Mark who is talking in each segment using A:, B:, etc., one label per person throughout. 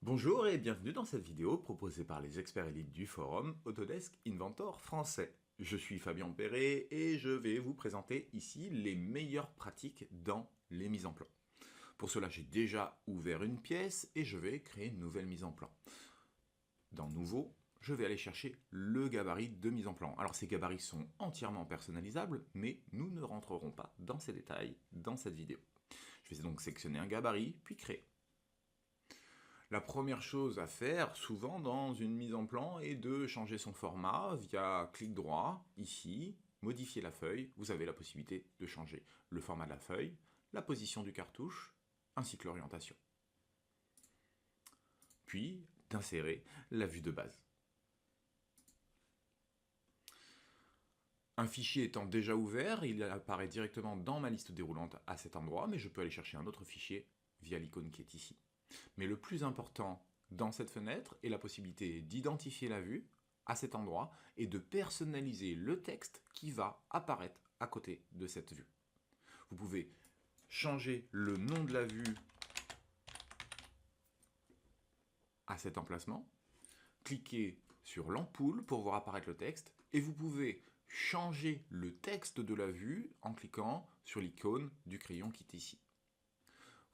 A: Bonjour et bienvenue dans cette vidéo proposée par les experts élites du forum Autodesk Inventor français. Je suis Fabien Perret et je vais vous présenter ici les meilleures pratiques dans les mises en plan. Pour cela, j'ai déjà ouvert une pièce et je vais créer une nouvelle mise en plan. Dans Nouveau, je vais aller chercher le gabarit de mise en plan. Alors ces gabarits sont entièrement personnalisables, mais nous ne rentrerons pas dans ces détails dans cette vidéo. Je vais donc sélectionner un gabarit, puis créer. La première chose à faire, souvent dans une mise en plan, est de changer son format via clic droit, ici, modifier la feuille. Vous avez la possibilité de changer le format de la feuille, la position du cartouche, ainsi que l'orientation. Puis, d'insérer la vue de base. Un fichier étant déjà ouvert, il apparaît directement dans ma liste déroulante à cet endroit, mais je peux aller chercher un autre fichier via l'icône qui est ici. Mais le plus important dans cette fenêtre est la possibilité d'identifier la vue à cet endroit et de personnaliser le texte qui va apparaître à côté de cette vue. Vous pouvez changer le nom de la vue à cet emplacement, cliquez sur l'ampoule pour voir apparaître le texte et vous pouvez changer le texte de la vue en cliquant sur l'icône du crayon qui est ici.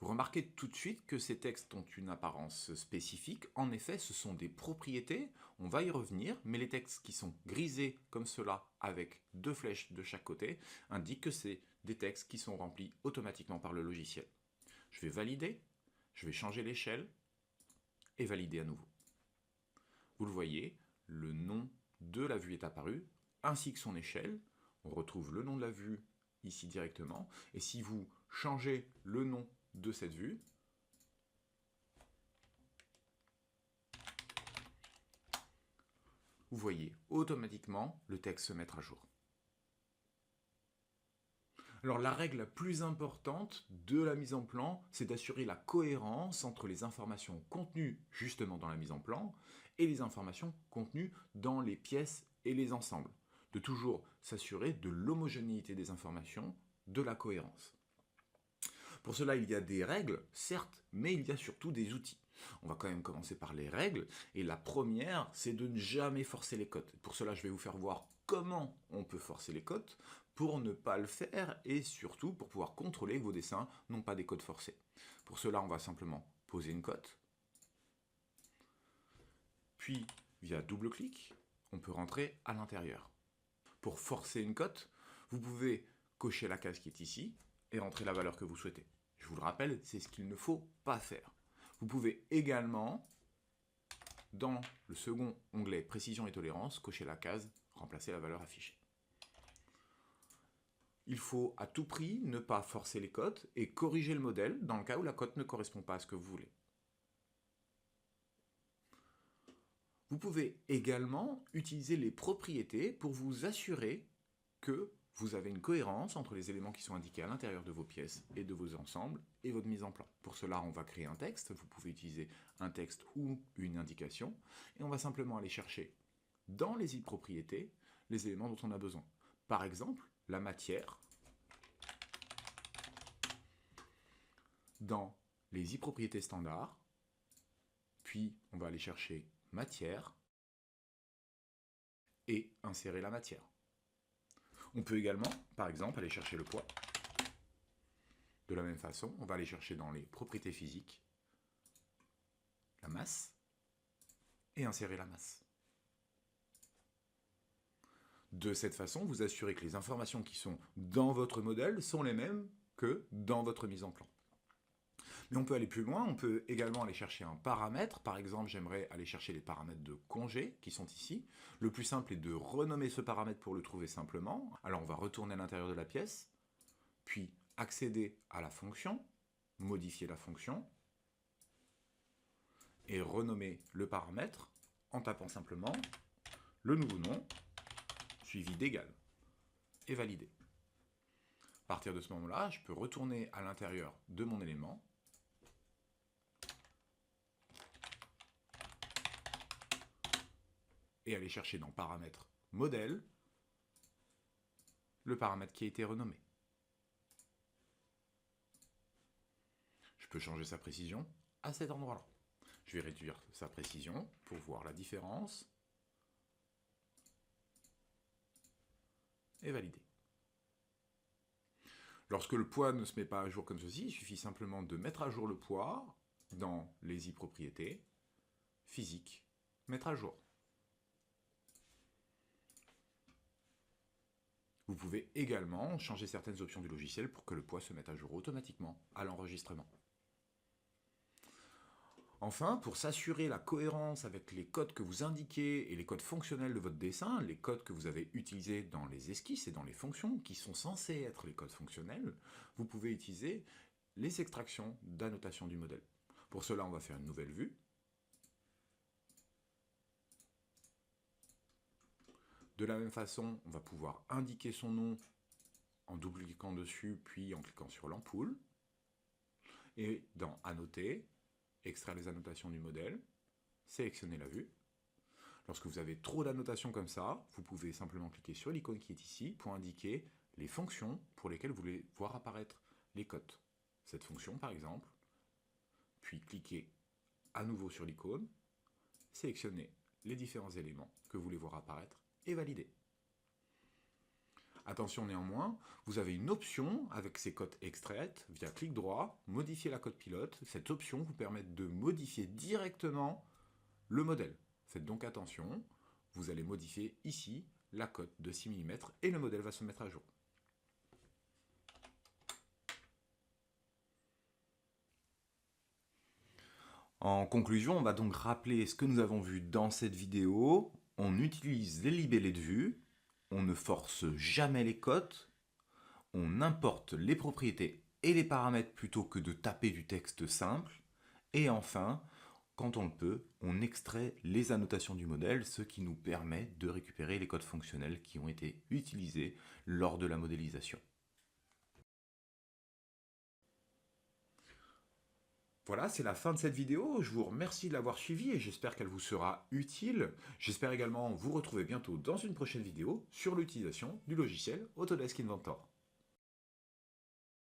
A: Vous remarquez tout de suite que ces textes ont une apparence spécifique. En effet, ce sont des propriétés, on va y revenir, mais les textes qui sont grisés comme cela, avec deux flèches de chaque côté, indiquent que c'est des textes qui sont remplis automatiquement par le logiciel. Je vais valider, je vais changer l'échelle, et valider à nouveau. Vous le voyez, le nom de la vue est apparu, ainsi que son échelle. On retrouve le nom de la vue ici directement, et si vous changez le nom de cette vue, vous voyez automatiquement le texte se mettre à jour. Alors la règle la plus importante de la mise en plan, c'est d'assurer la cohérence entre les informations contenues justement dans la mise en plan et les informations contenues dans les pièces et les ensembles. De toujours s'assurer de l'homogénéité des informations, de la cohérence. Pour cela, il y a des règles, certes, mais il y a surtout des outils. On va quand même commencer par les règles, et la première, c'est de ne jamais forcer les cotes. Pour cela, je vais vous faire voir comment on peut forcer les cotes pour ne pas le faire, et surtout pour pouvoir contrôler que vos dessins n'ont pas des cotes forcées. Pour cela, on va simplement poser une cote, puis via double clic, on peut rentrer à l'intérieur. Pour forcer une cote, vous pouvez cocher la case qui est ici, et rentrer la valeur que vous souhaitez. Je vous le rappelle, c'est ce qu'il ne faut pas faire. Vous pouvez également, dans le second onglet Précision et tolérance, cocher la case Remplacer la valeur affichée. Il faut à tout prix ne pas forcer les cotes et corriger le modèle dans le cas où la cote ne correspond pas à ce que vous voulez. Vous pouvez également utiliser les propriétés pour vous assurer que vous avez une cohérence entre les éléments qui sont indiqués à l'intérieur de vos pièces et de vos ensembles et votre mise en plan. Pour cela, on va créer un texte. Vous pouvez utiliser un texte ou une indication. Et on va simplement aller chercher dans les propriétés les éléments dont on a besoin. Par exemple, la matière. Dans les propriétés standards. Puis, on va aller chercher matière et insérer la matière. On peut également, par exemple, aller chercher le poids. De la même façon, on va aller chercher dans les propriétés physiques la masse et insérer la masse. De cette façon, vous assurez que les informations qui sont dans votre modèle sont les mêmes que dans votre mise en plan. Mais on peut aller plus loin, on peut également aller chercher un paramètre. Par exemple, j'aimerais aller chercher les paramètres de congé qui sont ici. Le plus simple est de renommer ce paramètre pour le trouver simplement. Alors on va retourner à l'intérieur de la pièce, puis accéder à la fonction, modifier la fonction, et renommer le paramètre en tapant simplement le nouveau nom, suivi d'égal, et valider. À partir de ce moment-là, je peux retourner à l'intérieur de mon élément, et aller chercher dans paramètres modèle le paramètre qui a été renommé. Je peux changer sa précision à cet endroit-là. Je vais réduire sa précision pour voir la différence. Et valider. Lorsque le poids ne se met pas à jour comme ceci, il suffit simplement de mettre à jour le poids dans les i-propriétés, physique, mettre à jour. Vous pouvez également changer certaines options du logiciel pour que le poids se mette à jour automatiquement à l'enregistrement. Enfin, pour s'assurer la cohérence avec les codes que vous indiquez et les codes fonctionnels de votre dessin, les codes que vous avez utilisés dans les esquisses et dans les fonctions, qui sont censés être les codes fonctionnels, vous pouvez utiliser les extractions d'annotation du modèle. Pour cela, on va faire une nouvelle vue. De la même façon, on va pouvoir indiquer son nom en double-cliquant dessus, puis en cliquant sur l'ampoule. Et dans Annoter, extraire les annotations du modèle, sélectionner la vue. Lorsque vous avez trop d'annotations comme ça, vous pouvez simplement cliquer sur l'icône qui est ici pour indiquer les fonctions pour lesquelles vous voulez voir apparaître les codes. Cette fonction par exemple, puis cliquez à nouveau sur l'icône, sélectionnez les différents éléments que vous voulez voir apparaître et valider. Attention néanmoins, vous avez une option avec ces codes extraites, via clic droit, modifier la code pilote. Cette option vous permet de modifier directement le modèle. Faites donc attention, vous allez modifier ici la cote de 6 mm et le modèle va se mettre à jour. En conclusion, on va donc rappeler ce que nous avons vu dans cette vidéo. On utilise les libellés de vue, on ne force jamais les cotes, on importe les propriétés et les paramètres plutôt que de taper du texte simple. Et enfin, quand on le peut, on extrait les annotations du modèle, ce qui nous permet de récupérer les codes fonctionnels qui ont été utilisés lors de la modélisation. Voilà, c'est la fin de cette vidéo. Je vous remercie de l'avoir suivie et j'espère qu'elle vous sera utile. J'espère également vous retrouver bientôt dans une prochaine vidéo sur l'utilisation du logiciel Autodesk Inventor.